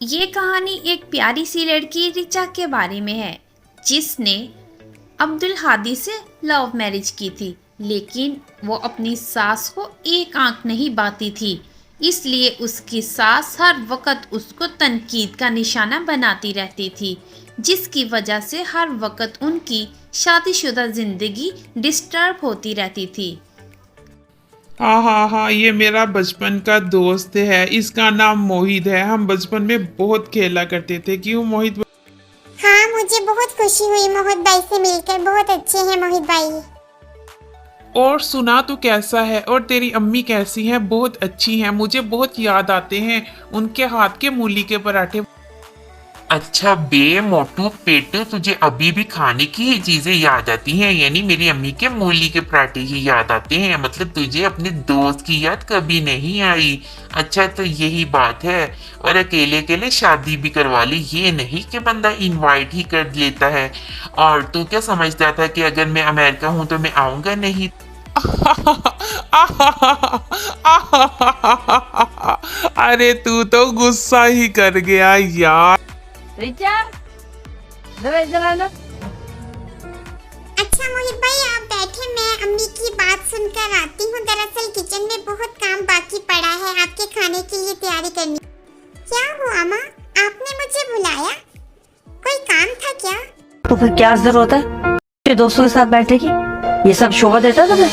ये कहानी एक प्यारी सी लड़की रिचा के बारे में है जिसने अब्दुल हादी से लव मैरिज की थी, लेकिन वो अपनी सास को एक आंख नहीं बाती थी। इसलिए उसकी सास हर वक्त उसको तनकीद का निशाना बनाती रहती थी, जिसकी वजह से हर वक्त उनकी शादीशुदा जिंदगी डिस्टर्ब होती रहती थी। हाँ हाँ हाँ, ये मेरा बचपन का दोस्त है। इसका नाम मोहित है। हम बचपन में बहुत खेला करते थे। क्यों मोहित? हाँ, मुझे बहुत खुशी हुई मोहित भाई से मिलकर। बहुत अच्छे हैं मोहित भाई। और सुना तू कैसा है? और तेरी अम्मी कैसी हैं? बहुत अच्छी हैं। मुझे बहुत याद आते हैं उनके हाथ के मूली के पराठे। अच्छा बे मोटू पेटू, तुझे अभी भी खाने की ही चीजें याद आती हैं? यानी मेरी अम्मी के मूली के पराठे ही याद आते हैं? मतलब तुझे अपने दोस्त की याद कभी नहीं आई? अच्छा तो यही बात है। और अकेले अकेले शादी भी करवा ली, ये नहीं कि बंदा इनवाइट ही कर लेता है। और तू क्या समझता था कि अगर मैं अमेरिका हूँ तो मैं आऊंगा नहीं? अरे तू तो गुस्सा ही कर गया यार। रिचा, जरा इधर आना। अच्छा मोहित भाई आप बैठे, मैं अम्मी की बात सुनकर आती हूँ। दरअसल किचन में बहुत काम बाकी पड़ा है, आपके खाने के लिए तैयारी करनी। क्या हुआ माँ, आपने मुझे बुलाया? कोई काम था क्या? तो फिर क्या जरूरत है तेरे दोस्तों के साथ बैठे की? ये सब शोभा देता तुम्हें?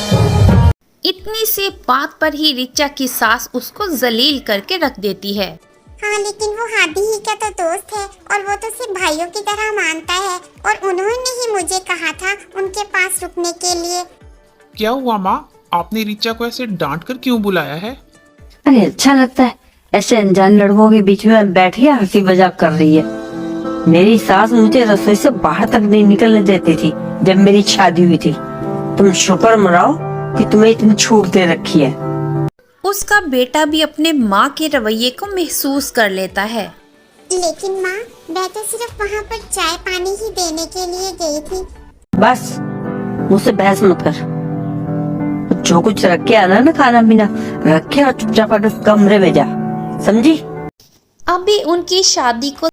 इतनी सी बात पर ही रिचा की सास उसको जलील करके रख देती है। हाँ लेकिन वो हादी ही का तो दोस्त है और वो तो सिर्फ भाइयों की तरह मानता है, और उन्होंने ही मुझे कहा था उनके पास रुकने के लिए। क्या हुआ माँ? आपने रिचा को ऐसे डांट कर क्यों बुलाया है? अरे अच्छा लगता है ऐसे अनजान लड़कों के बीच में बैठ के हंसी मजाक कर रही है। मेरी सास मुझे रसोई से बाहर तक नहीं निकलने देती थी जब मेरी शादी हुई थी। तुम शुक्र मनाओ कि तुम्हें इतनी छूट दे रखी है। उसका बेटा भी अपने माँ के रवैये को महसूस कर लेता है। लेकिन माँ, मैं तो सिर्फ वहाँ पर चाय पानी ही देने के लिए गई थी। बस मुझसे बहस मत कर। जो कुछ रख के आना ना खाना पीना रख के और चुपचाप अपने कमरे में जा, समझी? अभी उनकी शादी को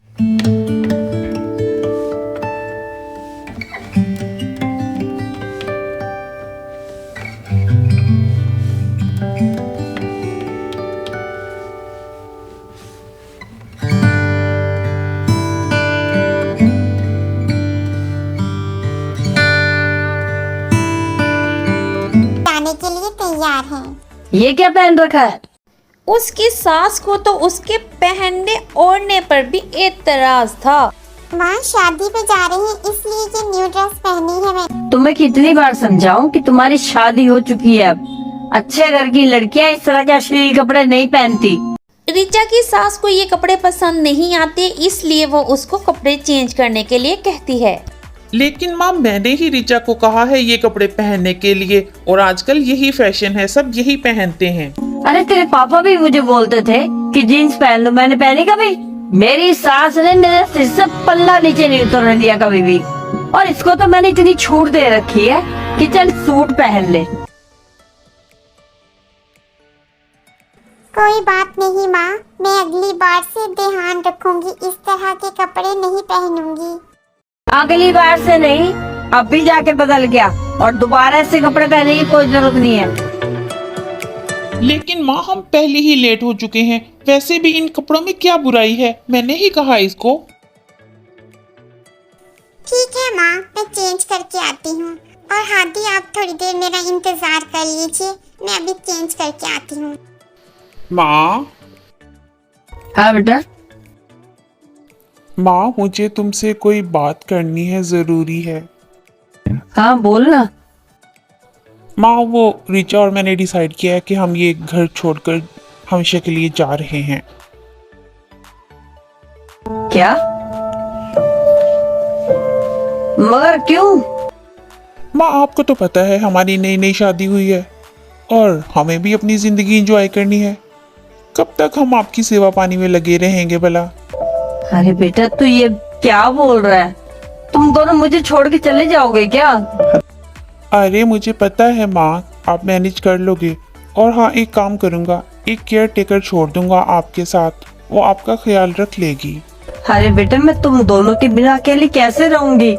जाने के लिए तैयार हैं। ये क्या पहन रखा है? उसकी सास को तो उसके पहनने ओढ़ने पर भी एतराज था। माँ शादी पे जा रही है इसलिए ये न्यू ड्रेस पहनी है मैंने। तुम्हें कितनी बार समझाऊं कि तुम्हारी शादी हो चुकी है अब। अच्छे घर की लड़कियां इस तरह के अश्लील कपड़े नहीं पहनती। रिचा की सास को ये कपड़े पसंद नहीं आते, इसलिए वो उसको कपड़े चेंज करने के लिए कहती है। लेकिन माँ, मैंने ही रिचा को कहा है ये कपड़े पहनने के लिए, और आजकल यही फैशन है, सब यही पहनते हैं। अरे तेरे पापा भी मुझे बोलते थे कि जीन्स पहन लो, मैंने पहनी कभी? मेरी सास ने मेरे सिर से पल्ला नीचे नहीं उतरने दिया कभी भी। और इसको तो मैंने इतनी छूट दे रखी है कि चल सूट पहन ले। कोई बात नहीं माँ, मैं अगली बार से ध्यान रखूंगी, इस तरह के कपड़े नहीं पहनूंगी। अगली बार से नहीं, अब भी जाके बदल गया और दोबारा ऐसे कपड़े पहनने की कोई जरूरत नहीं है। लेकिन माँ, हम पहले ही लेट हो चुके हैं। वैसे भी इन कपड़ों में क्या बुराई है? मैंने ही कहा इसको। ठीक है माँ, मैं चेंज करके आती हूँ। और हादी आप थोड़ी देर मेरा इंतजार कर लीजिए, मैं अभी चेंज करके आती हूँ। माँ, हाँ बेटा। माँ, मुझे तुमसे कोई बात करनी है, जरूरी है। हाँ बोल ना। माँ, वो रिचा और मैंने डिसाइड किया है कि हम ये घर छोड़कर हमेशा के लिए जा रहे हैं। क्या? मगर क्यों? माँ, आपको तो पता है हमारी नई नई शादी हुई है और हमें भी अपनी जिंदगी एंजॉय करनी है। कब तक हम आपकी सेवा पानी में लगे रहेंगे भला? अरे बेटा तू ये क्या बोल रहा है? तुम दोनों मुझे छोड़ के चले जाओगे क्या? अरे मुझे पता है माँ, आप मैनेज कर लोगे। और हाँ, एक काम करूँगा, एक केयर टेकर छोड़ दूंगा आपके साथ। वो आपका ख्याल रख लेगी। अरे बेटा, मैं तुम दोनों के बिना अकेली कैसे रहूंगी?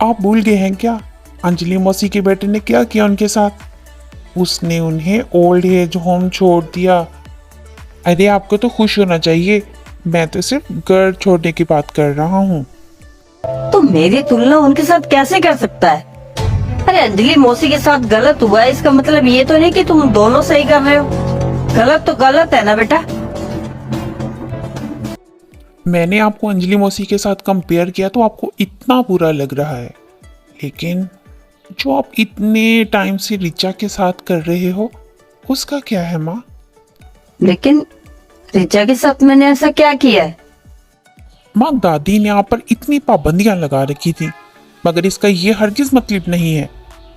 आप भूल गए हैं क्या अंजलि मौसी के बेटे ने क्या किया उनके साथ? उसने उन्हें ओल्ड एज होम छोड़ दिया। अरे आपको तो खुश होना चाहिए, मैं तो सिर्फ घर छोड़ने की बात कर रहा हूँ। तो मेरी तुलना उनके साथ कैसे कर सकता है? अरे अंजलि मौसी के साथ गलत हुआ है, इसका मतलब ये तो नहीं कि तुम दोनों सही कर रहे हो। गलत तो गलत है ना बेटा। मैंने आपको अंजलि मौसी के साथ कंपेयर किया तो आपको इतना बुरा लग रहा है, लेकिन जो आप इतने टाइम से रिचा के साथ कर रहे हो उसका क्या है माँ? लेकिन रिचा के साथ मैंने ऐसा क्या किया है? माँ, दादी ने आप पर इतनी पाबंदियां लगा रखी थी, मगर इसका ये हरगिज मतलब नहीं है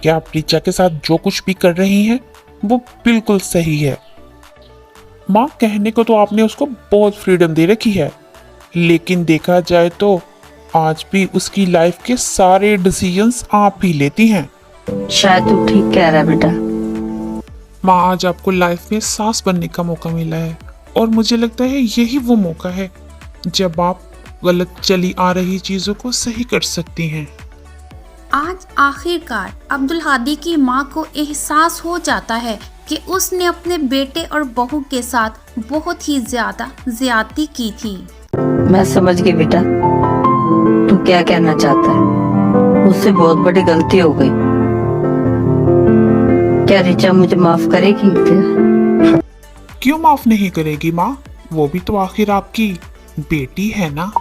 कि आप रिचा के साथ जो कुछ भी कर रही हैं वो बिल्कुल सही है। माँ, कहने को तो आपने उसको बहुत फ्रीडम दे रखी है, लेकिन देखा जाए तो आज भी उसकी लाइफ के सारे डिसीजंस आप ही लेती हैं। शायद तू ठीक कह रहा है बेटा। माँ, आज आपको लाइफ में सास बनने का मौका मिला है और मुझे लगता है यही वो मौका है जब आप गलत चली आ रही चीजों को सही कर सकती हैं। आज आखिरकार अब्दुल हादी की माँ को एहसास हो जाता है कि उसने अपने बेटे और बहू के साथ बहुत ही ज्यादा ज्यादती की थी। मैं समझ गई बेटा, तू क्या कहना चाहता है। मुझसे बहुत बड़ी गलती हो गई। क्या रिचा मुझे माफ करेगी? क्यों माफ नहीं करेगी माँ? वो भी तो आखिर आपकी बेटी है ना।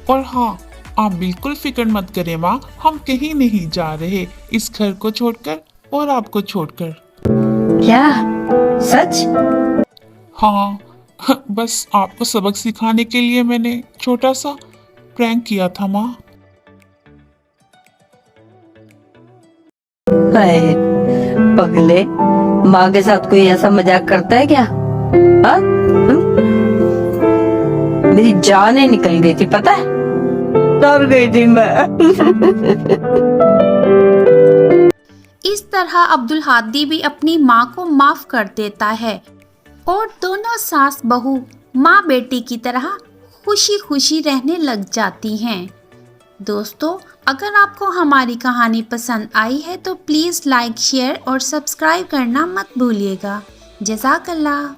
और हाँ, आप बिल्कुल फिक्र मत करें माँ, हम कहीं नहीं जा रहे इस घर को छोड़कर और आपको छोड़कर। क्या सच? हाँ, बस आपको सबक सिखाने के लिए मैंने छोटा सा प्रैंक किया था माँ। हाय पगले, माँ के साथ कोई ऐसा मजाक करता है क्या? हाँ? मेरी जान ही निकल गई थी, पता है? डर गई थी मैं। इस तरह अब्दुल हादी भी अपनी माँ को माफ कर देता है और दोनों सास बहू माँ बेटी की तरह खुशी खुशी रहने लग जाती हैं। दोस्तों, अगर आपको हमारी कहानी पसंद आई है तो प्लीज़ लाइक, शेयर और सब्सक्राइब करना मत भूलिएगा। जज़ाकल्लाह।